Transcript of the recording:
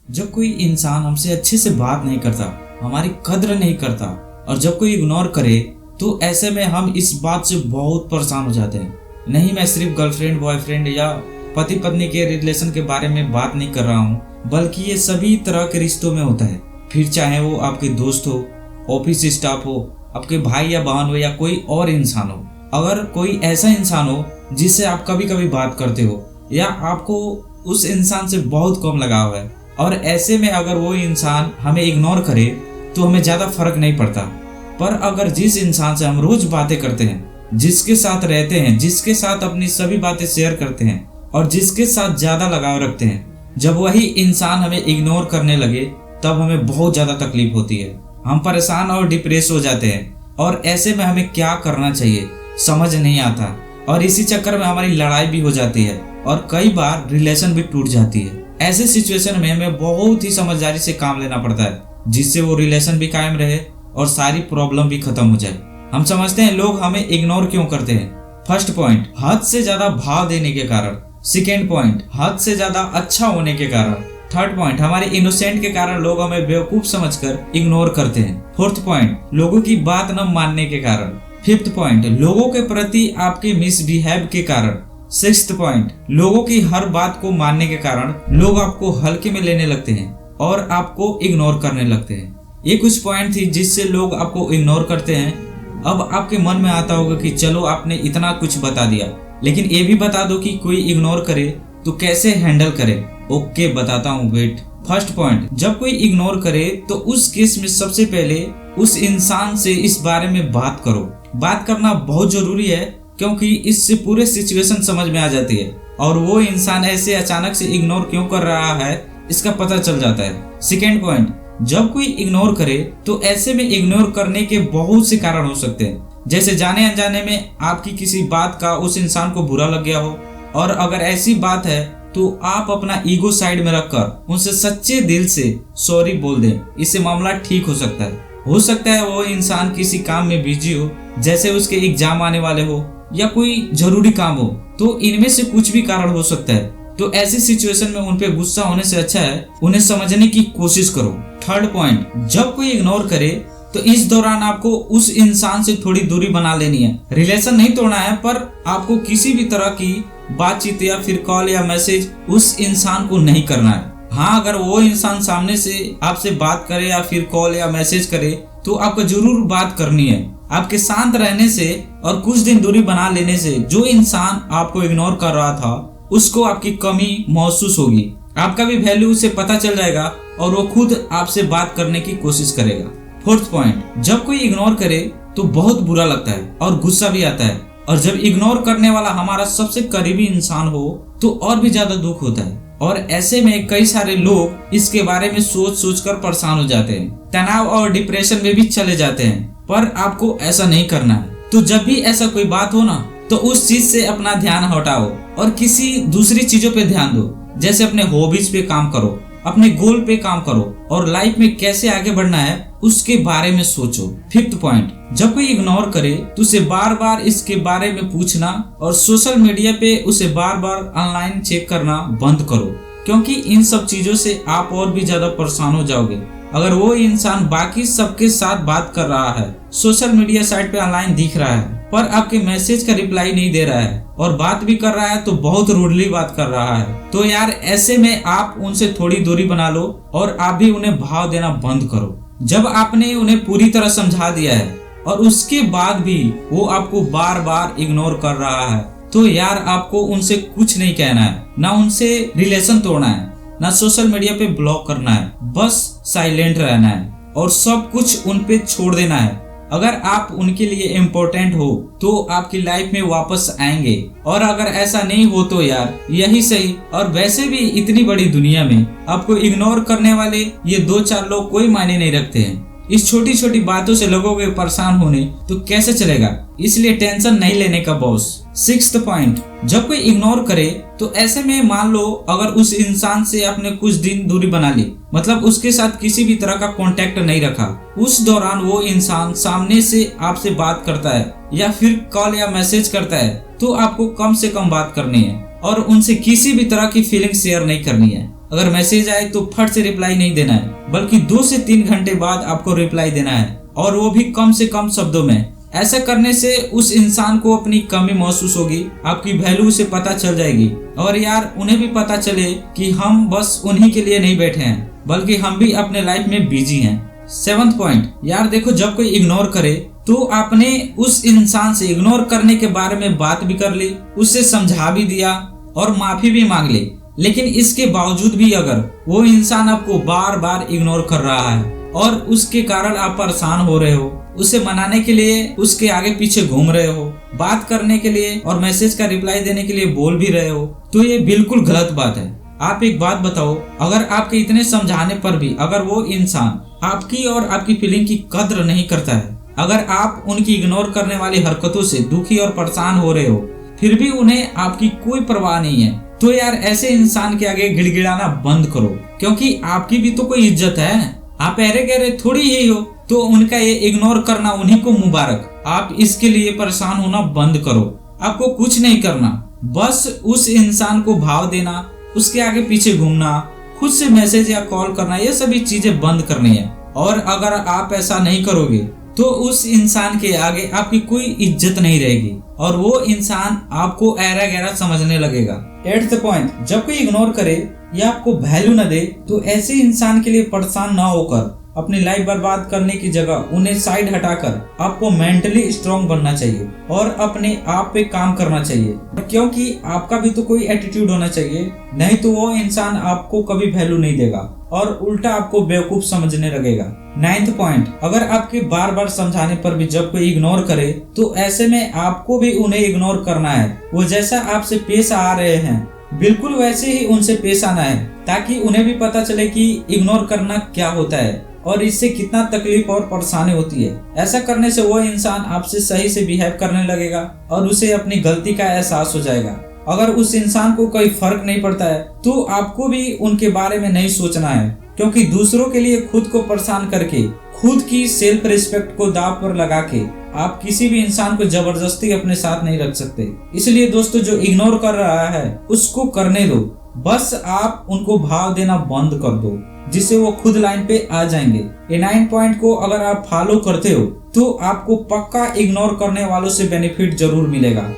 जब कोई इंसान हमसे अच्छे से बात नहीं करता, हमारी कद्र नहीं करता और जब कोई इग्नोर करे तो ऐसे में हम इस बात से बहुत परेशान हो जाते हैं। नहीं, मैं सिर्फ गर्लफ्रेंड बॉयफ्रेंड या पति पत्नी के रिलेशन के बारे में बात नहीं कर रहा हूँ, बल्कि ये सभी तरह के रिश्तों में होता है। फिर चाहे वो आपके दोस्त हो, ऑफिस स्टाफ हो, आपके भाई या बहन हो या कोई और इंसान हो। अगर कोई ऐसा इंसान हो जिससे आप कभी कभी बात करते हो या आपको उस इंसान से बहुत कम लगाव है और ऐसे में अगर वो इंसान हमें इग्नोर करे तो हमें ज़्यादा फर्क नहीं पड़ता। पर अगर जिस इंसान से हम रोज बातें करते हैं, जिसके साथ रहते हैं, जिसके साथ अपनी सभी बातें शेयर करते हैं और जिसके साथ ज़्यादा लगाव रखते हैं, जब वही इंसान हमें इग्नोर करने लगे तब हमें बहुत ज़्यादा तकलीफ होती है। हम परेशान और डिप्रेस हो जाते हैं और ऐसे में हमें क्या करना चाहिए समझ नहीं आता और इसी चक्कर में हमारी लड़ाई भी हो जाती है और कई बार रिलेशन भी टूट जाती है। ऐसे सिचुएशन में हमें बहुत ही समझदारी से काम लेना पड़ता है जिससे वो रिलेशन भी कायम रहे और सारी प्रॉब्लम भी खत्म हो जाए। हम समझते हैं लोग हमें इग्नोर क्यों करते हैं। फर्स्ट पॉइंट, हद से ज्यादा भाव देने के कारण। सेकेंड पॉइंट, हद से ज्यादा अच्छा होने के कारण। थर्ड पॉइंट, हमारे इनोसेंट के कारण लोग हमें बेवकूफ समझकर इग्नोर करते हैं। फोर्थ पॉइंट, लोगों की बात न मानने के कारण। फिफ्थ पॉइंट, लोगों के प्रति आपके मिसबिहेव के कारण। सिक्स्थ पॉइंट, लोगों की हर बात को मानने के कारण लोग आपको हल्के में लेने लगते हैं और आपको इग्नोर करने लगते हैं। ये कुछ पॉइंट थी जिससे लोग आपको इग्नोर करते हैं। अब आपके मन में आता होगा कि चलो आपने इतना कुछ बता दिया, लेकिन ये भी बता दो कि कोई इग्नोर करे तो कैसे हैंडल करे। ओके, बताता हूँ, वेट। फर्स्ट पॉइंट, जब कोई इग्नोर करे तो उस केस में सबसे पहले उस इंसान से इस बारे में बात करो। बात करना बहुत जरूरी है क्योंकि इससे पूरे सिचुएशन समझ में आ जाती है और वो इंसान ऐसे अचानक से इग्नोर क्यों कर रहा है इसका पता चल जाता है। सेकेंड पॉइंट, जब कोई इग्नोर करे तो ऐसे में इग्नोर करने के बहुत से कारण हो सकते हैं, जैसे जाने अनजाने में आपकी किसी बात का उस इंसान को बुरा लग गया हो और अगर ऐसी बात है तो आप अपना ईगो साइड में रखकर उनसे सच्चे दिल से सॉरी बोल दें। इससे मामला ठीक हो सकता है। हो सकता है वो इंसान किसी काम में बिजी हो, जैसे उसके एग्जाम आने वाले हो या कोई जरूरी काम हो, तो इनमें से कुछ भी कारण हो सकता है। तो ऐसी सिचुएशन में उन पे गुस्सा होने से अच्छा है उन्हें समझने की कोशिश करो। थर्ड पॉइंट, जब कोई इग्नोर करे तो इस दौरान आपको उस इंसान से थोड़ी दूरी बना लेनी है। रिलेशन नहीं तोड़ना है, पर आपको किसी भी तरह की बातचीत या फिर कॉल या मैसेज उस इंसान को नहीं करना है। हाँ, अगर वो इंसान सामने से आपसे बात करे या फिर कॉल या मैसेज करे तो आपको जरूर बात करनी है। आपके शांत रहने से और कुछ दिन दूरी बना लेने से जो इंसान आपको इग्नोर कर रहा था उसको आपकी कमी महसूस होगी, आपका भी वैल्यू उसे पता चल जाएगा और वो खुद आपसे बात करने की कोशिश करेगा। फोर्थ पॉइंट, जब कोई इग्नोर करे तो बहुत बुरा लगता है और गुस्सा भी आता है और जब इग्नोर करने वाला हमारा सबसे करीबी इंसान हो तो और भी ज्यादा दुख होता है और ऐसे में कई सारे लोग इसके बारे में सोच सोच कर परेशान हो जाते हैं, तनाव और डिप्रेशन में भी चले जाते हैं। पर आपको ऐसा नहीं करना है। तो जब भी ऐसा कोई बात हो ना तो उस चीज से अपना ध्यान हटाओ और किसी दूसरी चीजों पे ध्यान दो, जैसे अपने हॉबीज पे काम करो, अपने गोल पे काम करो और लाइफ में कैसे आगे बढ़ना है उसके बारे में सोचो। फिफ्थ पॉइंट, जब कोई इग्नोर करे तो उसे बार बार इसके बारे में पूछना और सोशल मीडिया पे उसे बार बार ऑनलाइन चेक करना बंद करो, क्योंकि इन सब चीजों से आप और भी ज्यादा परेशान हो जाओगे। अगर वो इंसान बाकी सबके साथ बात कर रहा है, सोशल मीडिया साइट पे ऑनलाइन दिख रहा है, पर आपके मैसेज का रिप्लाई नहीं दे रहा है और बात भी कर रहा है तो बहुत रूडली बात कर रहा है, तो यार ऐसे में आप उनसे थोड़ी दूरी बना लो और आप भी उन्हें भाव देना बंद करो। जब आपने उन्हें पूरी तरह समझा दिया है और उसके बाद भी वो आपको बार बार इग्नोर कर रहा है तो यार आपको उनसे कुछ नहीं कहना है, ना उनसे रिलेशन तोड़ना है, ना सोशल मीडिया पे ब्लॉक करना है, बस साइलेंट रहना है और सब कुछ उन पे छोड़ देना है। अगर आप उनके लिए इम्पोर्टेंट हो तो आपकी लाइफ में वापस आएंगे और अगर ऐसा नहीं हो तो यार यही सही। और वैसे भी इतनी बड़ी दुनिया में आपको इग्नोर करने वाले ये 2-4 लोग कोई मायने नहीं रखते हैं। इस छोटी छोटी बातों से लोगों के परेशान होने तो कैसे चलेगा, इसलिए टेंशन नहीं लेने का बॉस। सिक्स्थ पॉइंट, जब कोई इग्नोर करे तो ऐसे में मान लो अगर उस इंसान से आपने कुछ दिन दूरी बना ली, मतलब उसके साथ किसी भी तरह का कांटेक्ट नहीं रखा, उस दौरान वो इंसान सामने से आपसे बात करता है या फिर कॉल या मैसेज करता है तो आपको कम से कम बात करनी है और उनसे किसी भी तरह की फीलिंग शेयर नहीं करनी है। अगर मैसेज आए तो फट से रिप्लाई नहीं देना है, बल्कि 2 से 3 घंटे बाद आपको रिप्लाई देना है, और वो भी कम से कम शब्दों में। ऐसा करने से उस इंसान को अपनी कमी महसूस होगी, आपकी वैल्यू उसे पता चल जाएगी, और यार उन्हें भी पता चले कि हम बस उन्हीं के लिए नहीं बैठे हैं, बल्कि हम भी अपने लाइफ में बिजी हैं। 7th पॉइंट, यार देखो, जब कोई इग्नोर करे तो आपने उस इंसान से इग्नोर करने के बारे में बात भी कर ली, उससे समझा भी दिया और माफी भी मांग ली, लेकिन इसके बावजूद भी अगर वो इंसान आपको बार बार इग्नोर कर रहा है और उसके कारण आप परेशान हो रहे हो, उसे मनाने के लिए उसके आगे पीछे घूम रहे हो, बात करने के लिए और मैसेज का रिप्लाई देने के लिए बोल भी रहे हो, तो ये बिल्कुल गलत बात है। आप एक बात बताओ, अगर आपके इतने समझाने पर भी अगर वो इंसान आपकी और आपकी फीलिंग की कद्र नहीं करता है, अगर आप उनकी इग्नोर करने वाली हरकतों से दुखी और परेशान हो रहे हो, फिर भी उन्हें आपकी कोई परवाह नहीं है, तो यार ऐसे इंसान के आगे गिड़गिड़ाना बंद करो, क्योंकि आपकी भी तो कोई इज्जत है। आप अरे गहरे थोड़ी ही हो, तो उनका ये इग्नोर करना उन्हीं को मुबारक। आप इसके लिए परेशान होना बंद करो। आपको कुछ नहीं करना, बस उस इंसान को भाव देना, उसके आगे पीछे घूमना, खुद से मैसेज या कॉल करना, ये सभी चीजें बंद करनी है। और अगर आप ऐसा नहीं करोगे तो उस इंसान के आगे आपकी कोई इज्जत नहीं रहेगी और वो इंसान आपको ऐरा गहरा समझने लगेगा। 8th पॉइंट, जब कोई इग्नोर करे या आपको वैल्यू न दे तो ऐसे इंसान के लिए परेशान ना होकर अपनी लाइफ बर्बाद करने की जगह उन्हें साइड हटाकर आपको मेंटली स्ट्रांग बनना चाहिए और अपने आप पे काम करना चाहिए, क्योंकि आपका भी तो कोई एटीट्यूड होना चाहिए, नहीं तो वो इंसान आपको कभी वैल्यू नहीं देगा और उल्टा आपको बेवकूफ समझने लगेगा। 9th पॉइंट, अगर आपके बार बार समझाने पर भी जब कोई इग्नोर करे तो ऐसे में आपको भी उन्हें इग्नोर करना है। वो जैसा आपसे पेश आ रहे हैं बिल्कुल वैसे ही उनसे पेश आना है, ताकि उन्हें भी पता चले कि इग्नोर करना क्या होता है और इससे कितना तकलीफ और परेशानी होती है। ऐसा करने से वो इंसान आपसे सही से बिहेव करने लगेगा और उसे अपनी गलती का एहसास हो जाएगा। अगर उस इंसान को कोई फर्क नहीं पड़ता है तो आपको भी उनके बारे में नहीं सोचना है, क्योंकि दूसरों के लिए खुद को परेशान करके, खुद की सेल्फ रिस्पेक्ट को दांव पर लगा के आप किसी भी इंसान को जबरदस्ती अपने साथ नहीं रख सकते। इसलिए दोस्तों, जो इग्नोर कर रहा है उसको करने दो, बस आप उनको भाव देना बंद कर दो, जिससे वो खुद लाइन पे आ जाएंगे। ये 9 पॉइंट को अगर आप फॉलो करते हो तो आपको पक्का इग्नोर करने वालों से बेनिफिट जरूर मिलेगा।